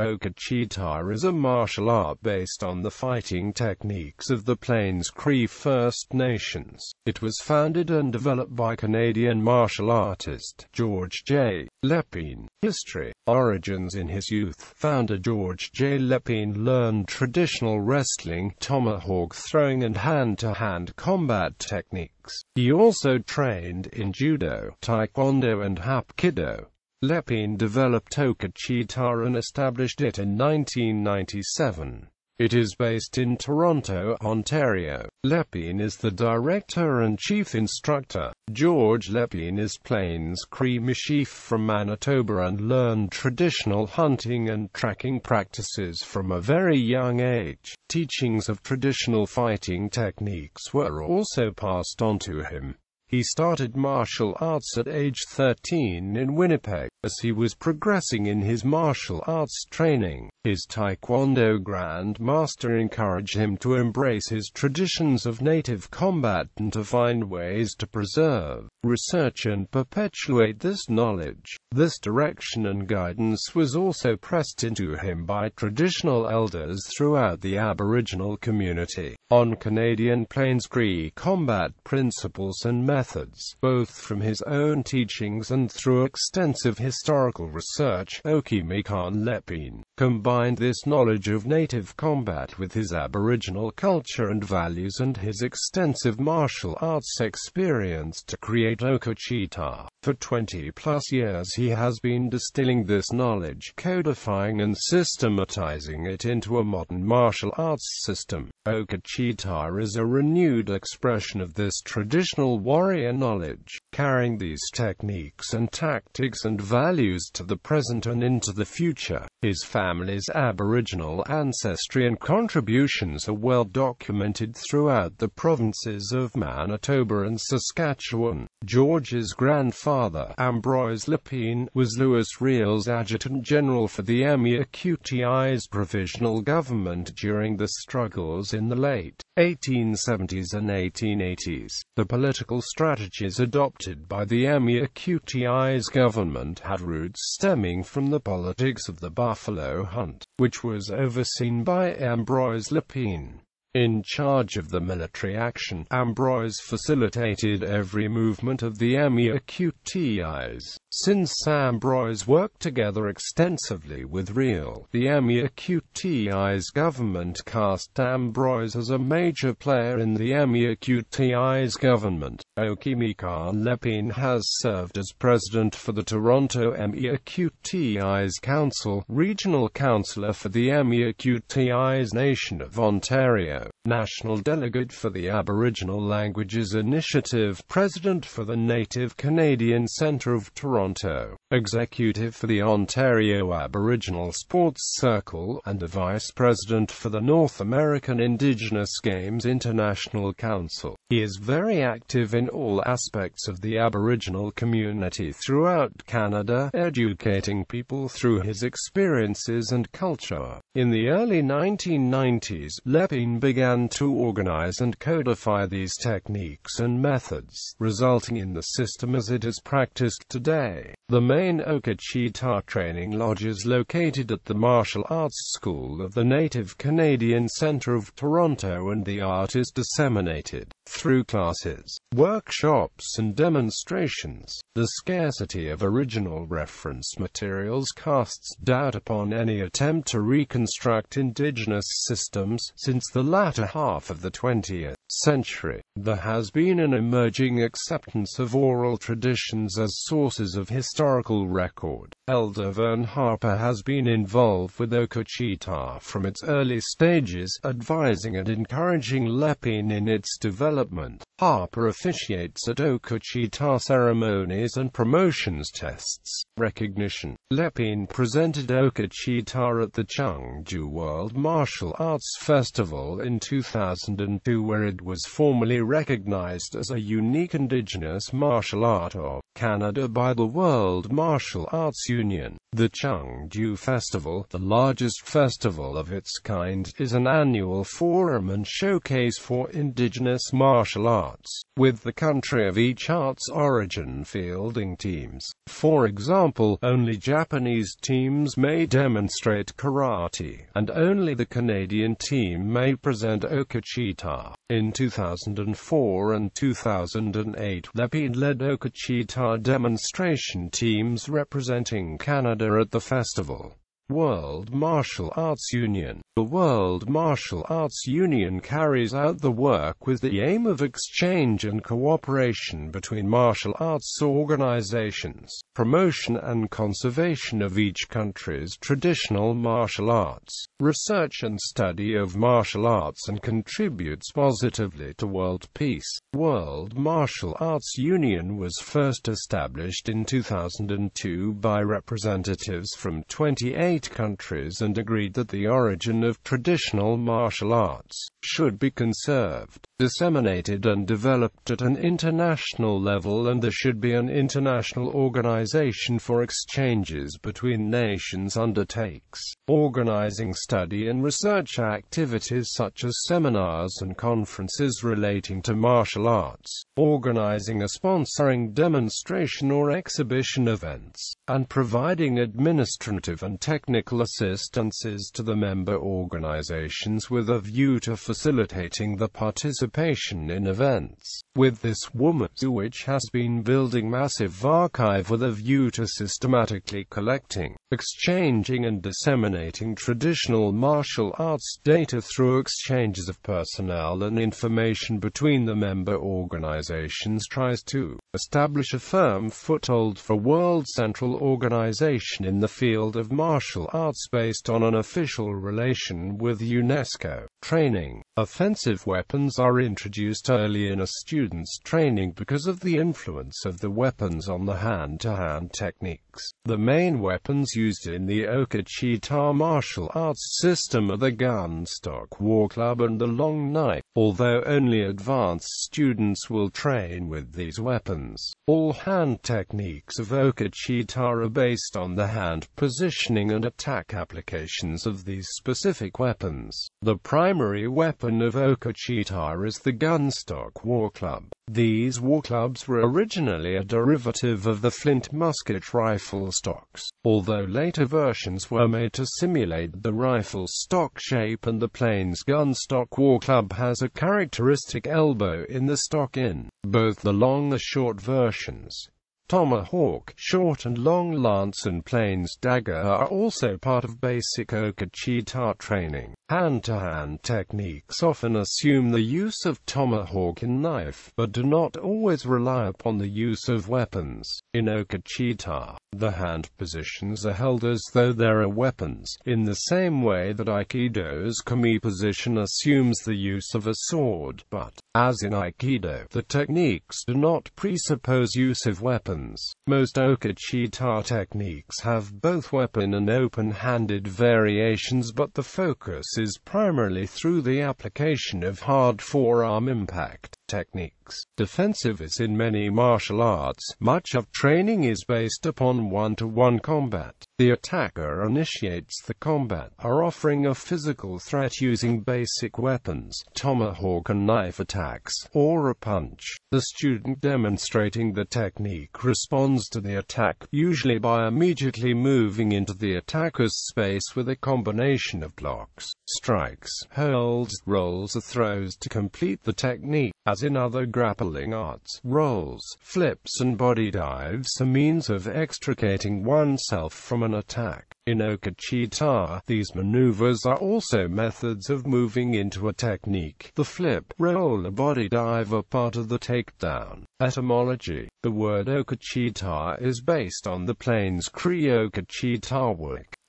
Okichitaw is a martial art based on the fighting techniques of the Plains Cree First Nations. It was founded and developed by Canadian martial artist George J.Lépine. History. Origins. In his youth, founder George J.Lépine learned traditional wrestling, tomahawk throwing and hand-to-hand combat techniques. He also trained in judo, taekwondo and hapkido. Lépine developed Okichitaw and established it in 1997. It is based in Toronto, Ontario. Lépine is the director and chief instructor. George Lépine is Plains Cree chief from Manitoba and learned traditional hunting and tracking practices from a very young age. Teachings of traditional fighting techniques were also passed on to him. He started martial arts at age 13 in Winnipeg. As he was progressing in his martial arts training, his Taekwondo grandmaster encouraged him to embrace his traditions of native combat and to find ways to preserve, research and perpetuate this knowledge. This direction and guidance was also pressed into him by traditional elders throughout the Aboriginal community. On Canadian Plains Cree combat principles and methods, both from his own teachings and through extensive historical research, Okichitaw Lépine combined this knowledge of native combat with his Aboriginal culture and values and his extensive martial arts experience to create Okichitaw. For 20-plus years he has been distilling this knowledge, codifying and systematizing it into a modern martial arts system. Okichitaw is a renewed expression of this traditional warrior knowledge, carrying these techniques and tactics and values to the present and into the future. His family's Aboriginal ancestry and contributions are well documented throughout the provinces of Manitoba and Saskatchewan. George's grandfather, Ambroise Lépine, was Louis Riel's adjutant general for the Okichitaw's provisional government during the struggles in the late 1870s and 1880s. The political strategies adopted by the Okichitaw's government had roots stemming from the politics of the buffalo hunt, which was overseen by Ambroise Lépine. In charge of the military action, Ambroise facilitated every movement of the Okichitaws. Since Ambroise worked together extensively with Riel, the Okichitaw's government cast Ambroise as a major player in the Okichitaw's government. Okichitaw Lépine has served as president for the Toronto Okichitaw's Council, regional councillor for the Okichitaw's Nation of Ontario, national delegate for the Aboriginal Languages Initiative, president for the Native Canadian Centre of Toronto, executive for the Ontario Aboriginal Sports Circle, and a vice president for the North American Indigenous Games International Council. He is very active in all aspects of the Aboriginal community throughout Canada, educating people through his experiences and culture. In the early 1990s, Lépine began to organize and codify these techniques and methods, resulting in the system as it is practiced today. The main Okichitaw training lodge is located at the Martial Arts School of the Native Canadian Centre of Toronto, and the art is disseminated through classes, workshops and demonstrations. The scarcity of original reference materials casts doubt upon any attempt to reconstruct Indigenous systems. Since the latter half of the 20th century, there has been an emerging acceptance of oral traditions as sources of historical record. Elder Vern Harper has been involved with Okichitaw from its early stages, advising and encouraging Lépine in its development. Harper officiates at Okichitaw ceremonies and promotions tests. Recognition. Lépine presented Okichitaw at the Chengdu World Martial Arts Festival in in 2002, where it was formally recognized as a unique indigenous martial art of Canada by the World Martial Arts Union. The Cheongju Festival, the largest festival of its kind, is an annual forum and showcase for indigenous martial arts, with the country of each art's origin fielding teams. For example, only Japanese teams may demonstrate karate, and only the Canadian team may present Okichitaw. In 2004 and 2008, J.Lépine led Okichitaw demonstration teams representing Canada at the festival. World Martial Arts Union. The World Martial Arts Union carries out the work with the aim of exchange and cooperation between martial arts organizations, promotion and conservation of each country's traditional martial arts, research and study of martial arts, and contributes positively to world peace. World Martial Arts Union was first established in 2002 by representatives from 28 countries and agreed that the origin of traditional martial arts should be conserved, disseminated and developed at an international level, and there should be an international organization for exchanges between nations undertakes, organizing study and research activities such as seminars and conferences relating to martial arts, organizing a sponsoring demonstration or exhibition events, and providing administrative and technical assistances to the member organizations with a view to facilitating the participation in events. With this woman, which has been building massive archive with a view to systematically collecting, exchanging and disseminating traditional martial arts data through exchanges of personnel and information between the member organizations, tries to establish a firm foothold for world central organization in the field of martial arts based on an official relation with UNESCO. Training. Offensive weapons are introduced early in a student's training because of the influence of the weapons on the hand-to-hand techniques. The main weapons used in the Okichitaw martial arts system are the gun stock, war club and the long knife, although only advanced students will train with these weapons. All hand techniques of Okichitaw are based on the hand positioning and attack applications of these specific weapons. The primary weapon of Okichitaw is the gun stock war club. These war clubs were originally a derivative of the flint musket rifle stocks, although later versions were made to simulate the rifle stock shape, and the Plains gun stock war club has a characteristic elbow in the stock in both the long and short versions. Tomahawk, short and long lance and Plains dagger are also part of basic Okichitaw training. Hand-to-hand techniques often assume the use of tomahawk and knife, but do not always rely upon the use of weapons. In Okichitaw, the hand positions are held as though there are weapons, in the same way that Aikido's kami position assumes the use of a sword, but, as in Aikido, the techniques do not presuppose use of weapons. Most Okichitaw techniques have both weapon and open-handed variations, but the focus is primarily through the application of hard forearm impact techniques. Defensive is in many martial arts. Much of training is based upon one-to-one combat. The attacker initiates the combat, are offering a physical threat using basic weapons, tomahawk and knife attacks, or a punch. The student demonstrating the technique responds to the attack, usually by immediately moving into the attacker's space with a combination of blocks, strikes, holds, rolls or throws to complete the technique. As in other grappling arts, rolls, flips and body dives are means of extricating oneself from an attack. In Okichitaw, these maneuvers are also methods of moving into a technique. The flip, roll or body dive are part of the takedown. Etymology. The word Okichitaw is based on the Plains Cree Okichitaw,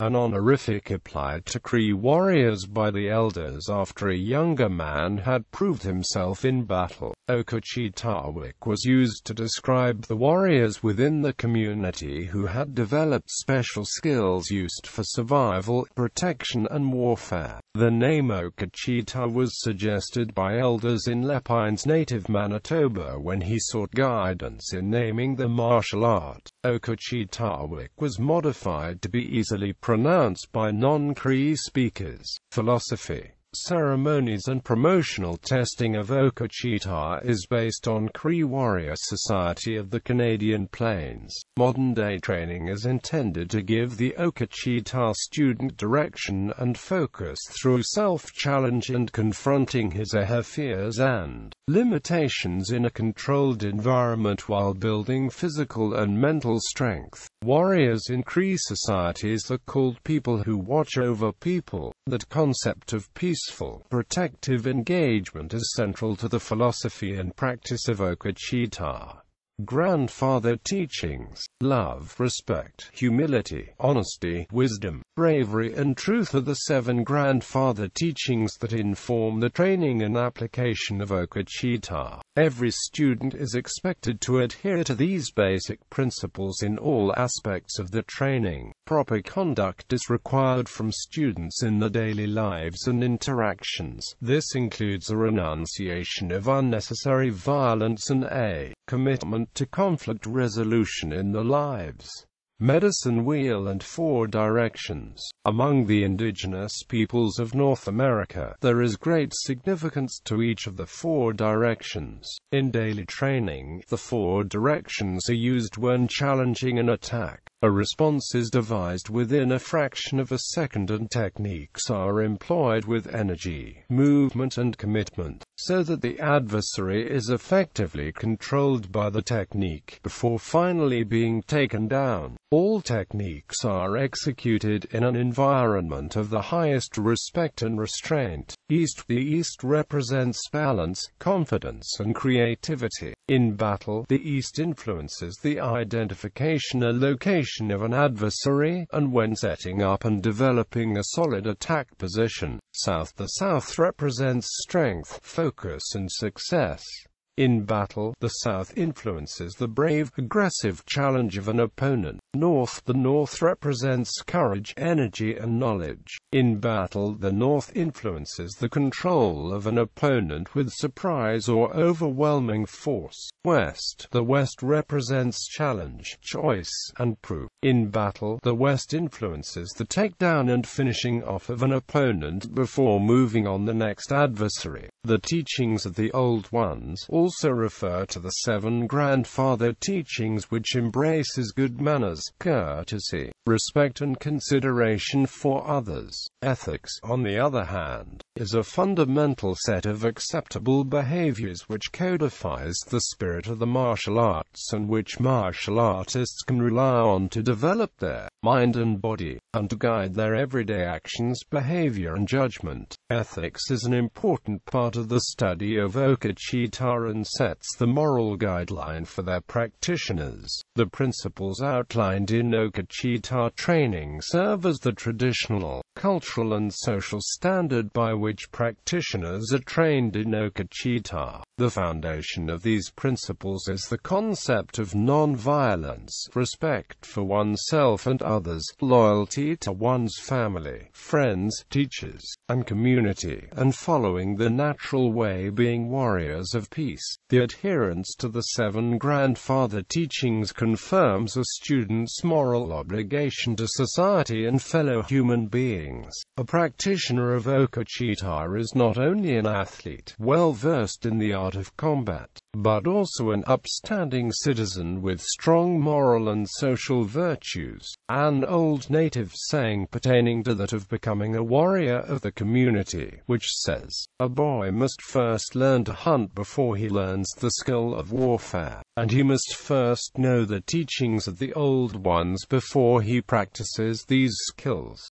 an honorific applied to Cree warriors by the elders after a younger man had proved himself in battle. Okichitaw was used to describe the warriors within the community who had developed special skills used for survival, protection and warfare. The name Okichitaw was suggested by elders in Lépine's native Manitoba when he sought guidance in naming the martial art. Okichitaw was modified to be easily pronounced by non-Cree speakers. Philosophy, ceremonies and promotional testing of Okichitaw is based on Cree warrior society of the Canadian Plains. Modern-day training is intended to give the Okichitaw student direction and focus through self-challenge and confronting his or her fears and limitations in a controlled environment while building physical and mental strength. Warriors in Cree societies are called people who watch over people. That concept of peaceful, protective engagement is central to the philosophy and practice of Okichitaw. Grandfather teachings: love, respect, humility, honesty, wisdom, bravery and truth are the 7 grandfather teachings that inform the training and application of Okichitaw. Every student is expected to adhere to these basic principles in all aspects of the training. Proper conduct is required from students in their daily lives and interactions. This includes a renunciation of unnecessary violence and a commitment to conflict resolution in their lives. Medicine wheel and 4 directions. Among the indigenous peoples of North America, there is great significance to each of the 4 directions. In daily training, the 4 directions are used when challenging an attack. A response is devised within a fraction of a second and techniques are employed with energy, movement and commitment, so that the adversary is effectively controlled by the technique before finally being taken down. All techniques are executed in an environment of the highest respect and restraint. The East represents balance, confidence and creativity. In battle, the East influences the identification and location of an adversary, and when setting up and developing a solid attack position. The South represents strength, focus and success. In battle, the South influences the brave, aggressive challenge of an opponent. The North represents courage, energy and knowledge. In battle, the North influences the control of an opponent with surprise or overwhelming force. The West represents challenge, choice, and proof. In battle, the West influences the takedown and finishing off of an opponent before moving on the next adversary. The teachings of the Old Ones also refer to the 7 grandfather teachings, which embraces good manners, courtesy, respect and consideration for others. Ethics, on the other hand, is a fundamental set of acceptable behaviors which codifies the spirit of the martial arts and which martial artists can rely on to develop their mind and body, and to guide their everyday actions, behavior and judgment. Ethics is an important part of the study of Okichitaw and sets the moral guideline for their practitioners. The principles outlined in Okichitaw training serve as the traditional, cultural and social standard by which practitioners are trained in Okichitaw. The foundation of these principles is the concept of non-violence, respect for oneself and others, loyalty to one's family, friends, teachers, and community, and following the natural way, being warriors of peace. The adherence to the 7 grandfather teachings confirms a student's moral obligation to society and fellow human beings. A practitioner of Okichitaw is not only an athlete, well-versed in the art of combat, but also an upstanding citizen with strong moral and social virtues. An old native saying pertaining to that of becoming a warrior of the community, which says, "A boy must first learn to hunt before he learns the skill of warfare, and he must first know the teachings of the old ones before he practices these skills."